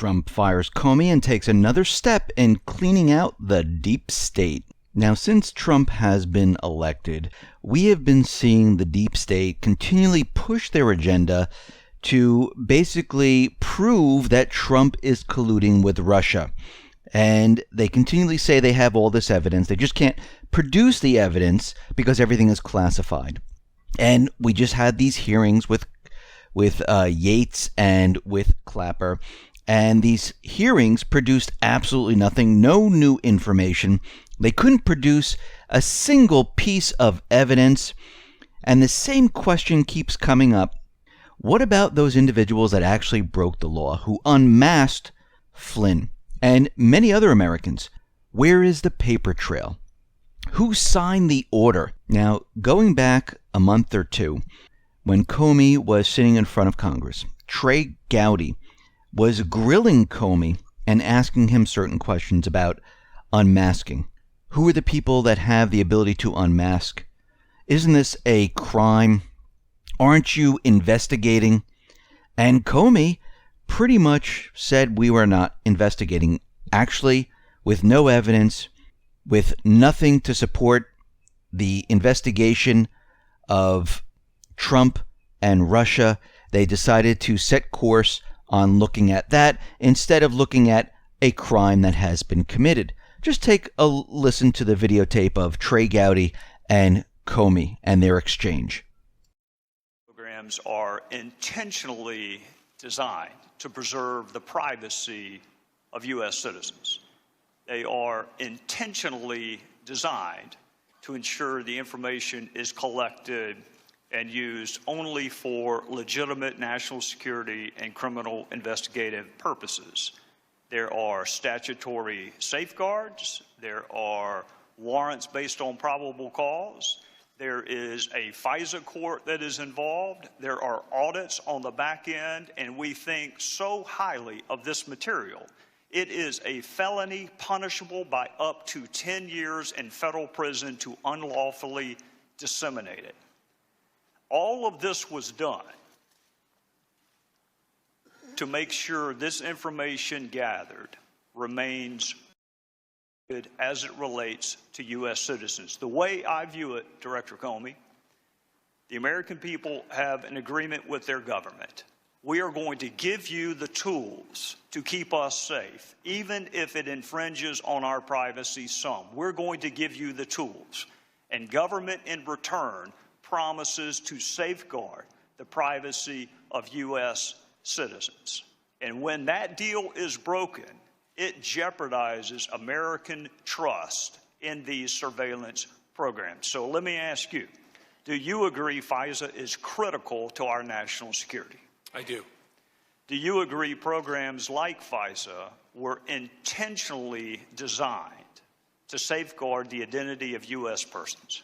Trump fires Comey and takes another step in cleaning out the deep state. Now, since Trump has been elected, we have been seeing the deep state continually push their agenda to basically prove that Trump is colluding with Russia. And they continually say they have all this evidence. They just can't produce the evidence because everything is classified. And we just had these hearings with Yates and with Clapper. And these hearings produced absolutely nothing, no new information. They couldn't produce a single piece of evidence. And the same question keeps coming up. What about those individuals that actually broke the law, who unmasked Flynn and many other Americans? Where is the paper trail? Who signed the order? Now, going back a month or two, when Comey was sitting in front of Congress, Trey Gowdy was grilling Comey and asking him certain questions about unmasking. Who are the people that have the ability to unmask? Isn't this a crime? Aren't you investigating? And Comey pretty much said we were not investigating. Actually, with no evidence, with nothing to support the investigation of Trump and Russia, they decided to set course on looking at that instead of looking at a crime that has been committed. Just take a listen to the videotape of Trey Gowdy and Comey and their exchange. Programs are intentionally designed to preserve the privacy of U.S. citizens. They are intentionally designed to ensure the information is collected and used only for legitimate national security and criminal investigative purposes. There are statutory safeguards. There are warrants based on probable cause. There is a FISA court that is involved. There are audits on the back end, and we think so highly of this material. It is a felony punishable by up to 10 years in federal prison to unlawfully disseminate it. All of this was done to make sure this information gathered remains good as it relates to U.S. citizens. The way I view it, Director Comey, the American people have an agreement with their government. We are going to give you the tools to keep us safe, even if it infringes on our privacy some. We're going to give you the tools. And government in return promises to safeguard the privacy of U.S. citizens. And when that deal is broken, it jeopardizes American trust in these surveillance programs. So let me ask you, do you agree FISA is critical to our national security? I do. Do you agree programs like FISA were intentionally designed to safeguard the identity of U.S. persons?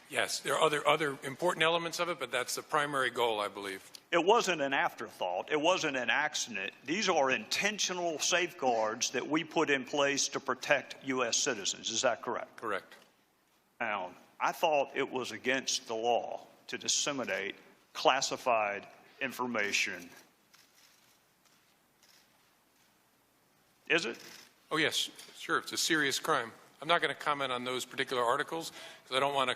Yes, there are other important elements of it, but that's the primary goal, I believe. It wasn't an afterthought. It wasn't an accident. These are intentional safeguards that we put in place to protect U.S. citizens. Is that correct? Correct. Now, I thought it was against the law to disseminate classified information. Is it? Oh, yes, sure. It's a serious crime. I'm not going to comment on those particular articles because I don't want to,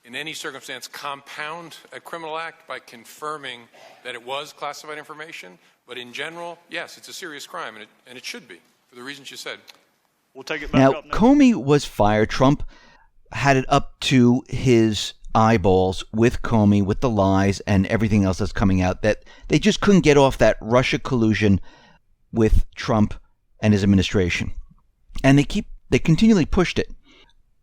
in any circumstance, compound a criminal act by confirming that it was classified information. But in general, yes, it's a serious crime, and it should be, for the reasons you said. We'll take it back now, up now. Comey was fired. Trump had it up to his eyeballs with Comey, with the lies and everything else that's coming out, that they just couldn't get off that Russia collusion with Trump and his administration. And they continually pushed it.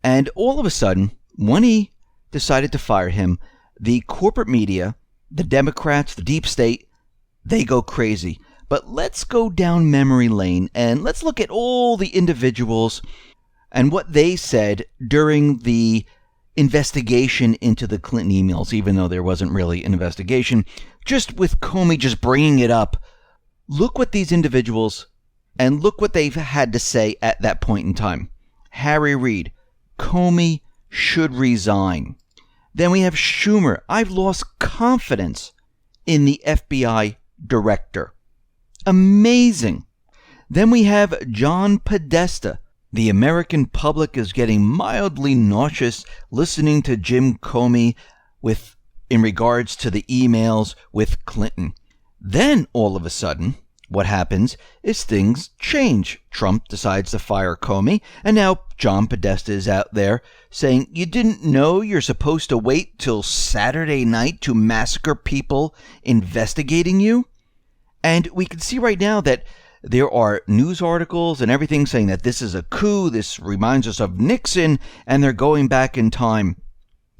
And all of a sudden, when he decided to fire him, the corporate media, the Democrats, the deep state, they go crazy. But let's go down memory lane and let's look at all the individuals and what they said during the investigation into the Clinton emails, even though there wasn't really an investigation, just with Comey just bringing it up. Look what these individuals and look what they've had to say at that point in time. Harry Reid, Comey should resign. Then we have Schumer. I've lost confidence in the FBI director. Amazing. Then we have John Podesta. The American public is getting mildly nauseous listening to Jim Comey in regards to the emails with Clinton. Then, all of a sudden, what happens is things change. Trump decides to fire Comey, and now John Podesta is out there saying, you didn't know you're supposed to wait till Saturday night to massacre people investigating you? And we can see right now that there are news articles and everything saying that this is a coup, this reminds us of Nixon, and they're going back in time.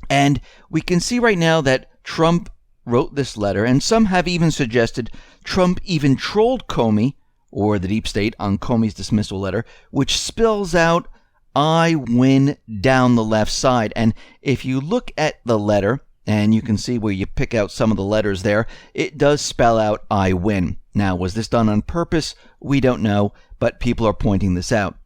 And we can see right now that Trump wrote this letter, and some have even suggested Trump even trolled Comey, or the deep state, on Comey's dismissal letter, which spells out, I win, down the left side. And if you look at the letter, and you can see where you pick out some of the letters there, it does spell out, I win. Now, was this done on purpose? We don't know, but people are pointing this out.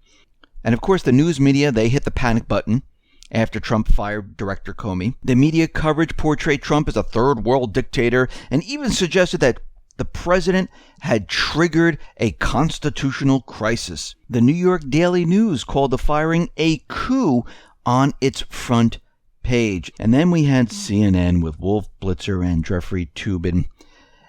And of course, the news media, they hit the panic button after Trump fired Director Comey. The media coverage portrayed Trump as a third world dictator and even suggested that the president had triggered a constitutional crisis. The New York Daily News called the firing a coup on its front page. And then we had CNN with Wolf Blitzer and Jeffrey Toobin.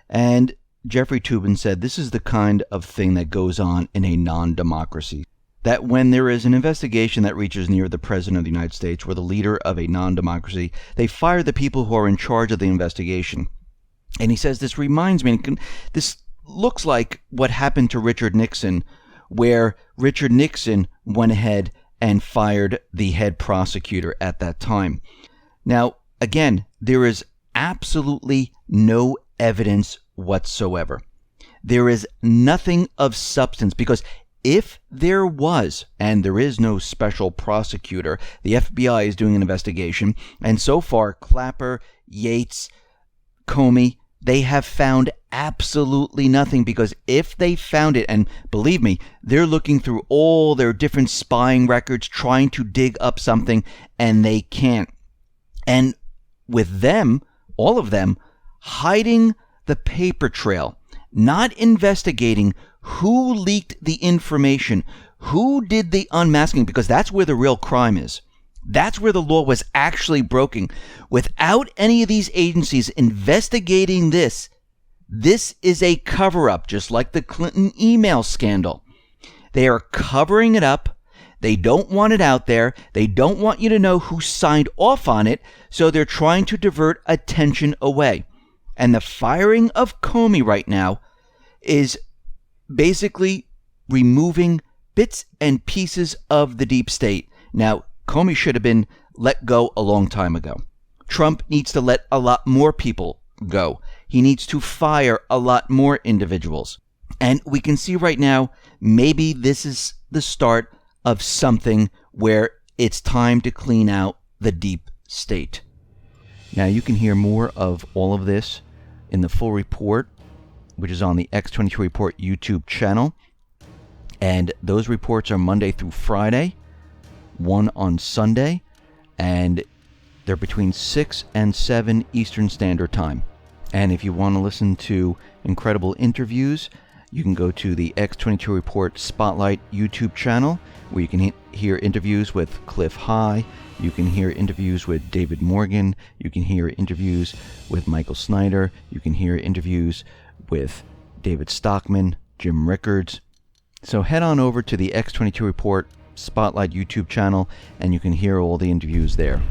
And Jeffrey Toobin said this is the kind of thing that goes on in a non-democracy. That when there is an investigation that reaches near the President of the United States or the leader of a non-democracy, they fire the people who are in charge of the investigation. And he says, this reminds me, this looks like what happened to Richard Nixon, where Richard Nixon went ahead and fired the head prosecutor at that time. Now, again, there is absolutely no evidence whatsoever. There is nothing of substance, because if there was, and there is no special prosecutor, the FBI is doing an investigation, and so far, Clapper, Yates, Comey, they have found absolutely nothing, because if they found it, and believe me, they're looking through all their different spying records, trying to dig up something, and they can't. And with them, all of them, hiding the paper trail, not investigating who leaked the information, who did the unmasking, because that's where the real crime is. That's where the law was actually broken. Without any of these agencies investigating this is a cover-up, just like the Clinton email scandal. They are covering it up. They don't want it out there. They don't want you to know who signed off on it, so they're trying to divert attention away. And the firing of Comey right now is basically removing bits and pieces of the deep state. Now, Comey should have been let go a long time ago. Trump needs to let a lot more people go. He needs to fire a lot more individuals. And we can see right now, maybe this is the start of something where it's time to clean out the deep state. Now, you can hear more of all of this in the full report, which is on the X22 Report YouTube channel. And those reports are Monday through Friday, one on Sunday, and they're between 6 and 7 Eastern Standard Time. And if you want to listen to incredible interviews, you can go to the X22 Report Spotlight YouTube channel, where you can hear interviews with Cliff High, you can hear interviews with David Morgan, you can hear interviews with Michael Snyder, you can hear interviews with David Stockman, Jim Rickards. So head on over to the X22 Report Spotlight YouTube channel, and you can hear all the interviews there.